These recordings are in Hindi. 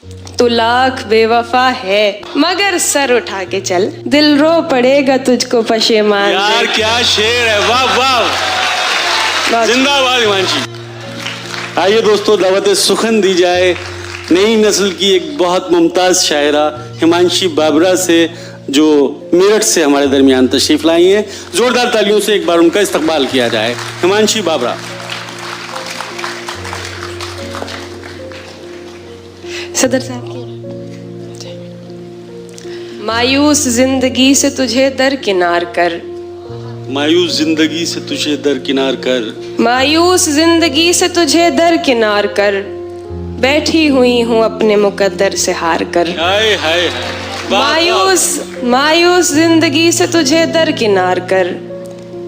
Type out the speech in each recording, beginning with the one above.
तू लाख बेवफा है मगर सर उठा के चल, दिल रो पड़ेगा तुझको पशेमान। यार क्या शेर है, वाह वाह, जिंदाबाद हिमांशी। आइए दोस्तों, दावत सुखन दी जाए नई नस्ल की एक बहुत मुमताज शायरा हिमांशी बाबरा से, जो मेरठ से हमारे दरमियान तशरीफ लाई हैं। जोरदार तालियों से एक बार उनका इस्तकबाल किया जाए। हिमांशी बाबरा। सदर साहब की मायूस जिंदगी से तुझे दरकिनार कर, मायूस जिंदगी से तुझे दरकिनार कर, मायूस जिंदगी से तुझे दरकिनार कर, बैठी हुई हूँ अपने मुकद्दर से हार कर। हाय हाय हाय, मायूस मायूस जिंदगी से तुझे दरकिनार कर,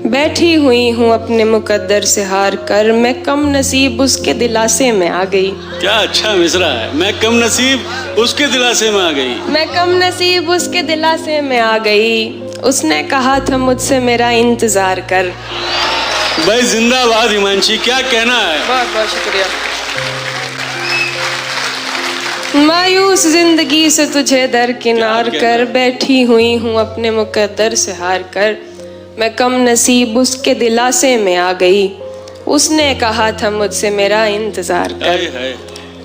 बैठी हुई हूँ अपने मुकद्दर से हार कर, मैं कम नसीब उसके दिलासे में आ गई। क्या अच्छा मिसरा है, मैं कम नसीब उसके दिलासे में आ गई, मैं कम नसीब उसके दिलासे में आ गई, उसने कहा था मुझसे मेरा इंतजार कर। भाई जिंदाबाद हिमांशी, क्या कहना है। बहुत बहुत शुक्रिया। मायूस जिंदगी से तुझे दरकिनार कर, बैठी हुई हूँ अपने मुकद्दर से हार कर, मैं कम नसीब उसके दिलासे में आ गई, उसने कहा था मुझसे मेरा इंतजार कर। हाय हाय।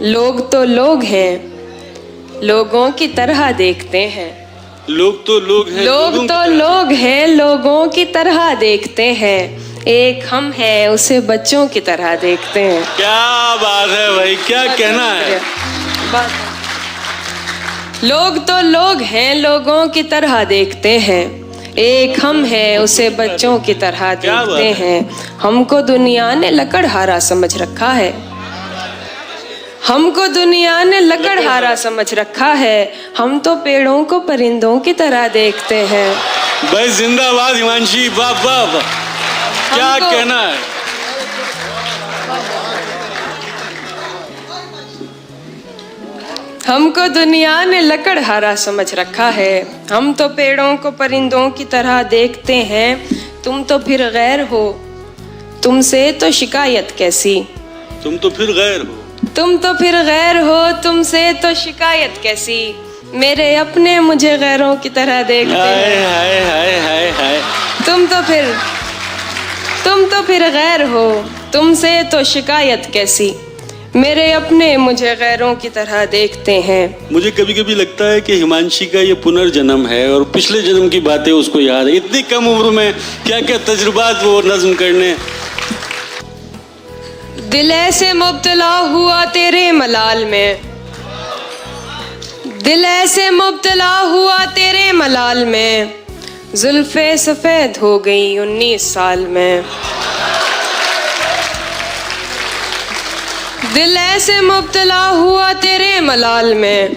लोग तो लोग हैं, लोगों की तरह देखते हैं, लोग तो लोग हैं, लोग तो लोग हैं, लोगों की तरह देखते हैं, एक हम हैं उसे बच्चों की तरह देखते हैं। क्या बात है भाई, क्या कहना है। लोग तो लोग हैं, लोगों की तरह देखते हैं, एक हम हैं उसे बच्चों की तरह देखते हैं। हमको दुनिया ने लकड़हारा समझ रखा है, हमको दुनिया ने लकड़हारा समझ रखा है, हम तो पेड़ों को परिंदों की तरह देखते हैं। भाई जिंदाबाद हिमांशी, वाह वाह वाह, क्या कहना है। हमको दुनिया ने लकड़हारा समझ रखा है, हम तो पेड़ों को परिंदों की तरह देखते हैं, तुम तो फिर गैर हो, तुमसे तो शिकायत कैसी, तुम तो फिर गैर हो, तुम तो फिर गैर हो, तुमसे तो शिकायत कैसी, मेरे अपने मुझे गैरों की तरह देखते हैं। हाय हाय हाय हाय। तुम तो फिर गैर हो, तुमसे तो शिकायत कैसी, मेरे अपने मुझे गैरों की तरह देखते हैं। मुझे कभी कभी लगता है कि हिमांशी का ये पुनर्जन्म है और पिछले जन्म की बातें उसको याद है। इतनी कम उम्र में क्या क्या तजुर्बात वो नज्म करने। दिल ऐसे मुब्तला हुआ तेरे मलाल में, दिल ऐसे मुब्तला हुआ तेरे मलाल में, जुल्फे सफेद हो गई 19 साल में। दिल ऐसे मुब्तला हुआ तेरे मलाल में,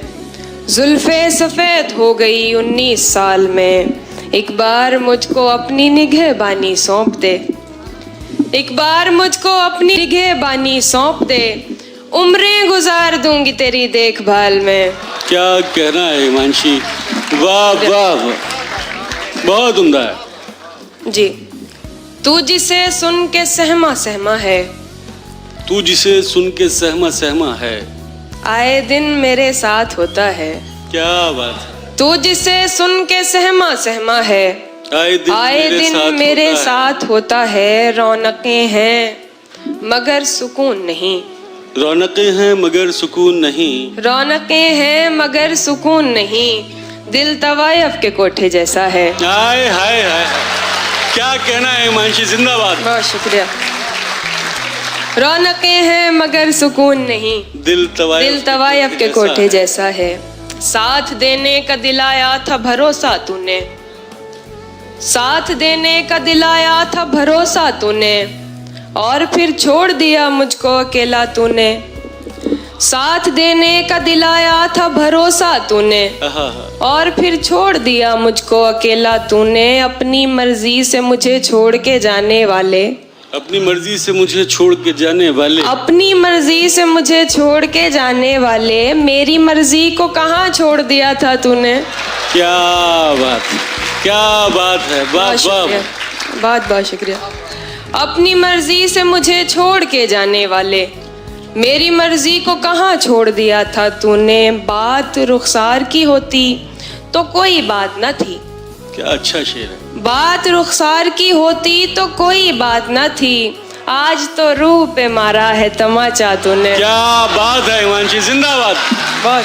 जुल्फे सफेद हो गई 19 साल में। एक बार मुझको अपनी निगहबानी सौंप दे, एक बार मुझको अपनी निगहबानी सौंप दे, उम्रें गुजार दूंगी तेरी देखभाल में। क्या कहना है हिमांशी, वाह वाह, बहुत उम्दा है जी। तू जिसे सुन के सहमा सहमा है, तू जिसे सुन के सहमा सहमा है, आए दिन मेरे साथ होता है। क्या बात है। तू जिसे सुन के सहमा सहमा है, आए दिन मेरे साथ होता है। रौनकें हैं मगर सुकून नहीं, रौनकें हैं मगर सुकून नहीं, रौनकें हैं मगर सुकून नहीं, दिल तवायफ के कोठे जैसा है। हाय हाय हाय, क्या कहना है हिमांशी, जिंदाबाद। बहुत शुक्रिया। रौनकें हैं मगर सुकून नहीं, दिल तवायफ के कोठे जैसा है। साथ देने का दिलाया था भरोसा तूने, साथ देने का दिलाया था भरोसा तूने, और फिर छोड़ दिया मुझको अकेला तूने। साथ देने का दिलाया था भरोसा तूने, और फिर छोड़ दिया मुझको अकेला तूने। अपनी मर्जी से मुझे छोड़ के जाने वाले, अपनी मर्जी से मुझे छोड़ के जाने वाले, अपनी मर्जी से मुझे छोड़ के जाने वाले, मेरी मर्जी को कहाँ छोड़ दिया था तूने। क्या बात, क्या बात है, बहुत बहुत शुक्रिया। अपनी मर्जी से मुझे छोड़ के जाने वाले, मेरी मर्जी को कहाँ छोड़ दिया था तूने, बात रुखसार की होती तो कोई बात न थी। क्या अच्छा शेर है। बात रुखसार की होती तो कोई बात न थी, आज तो रूह पे मारा है तमाचा तूने। क्या बात है हिमांशी, जिंदाबाद। बहुत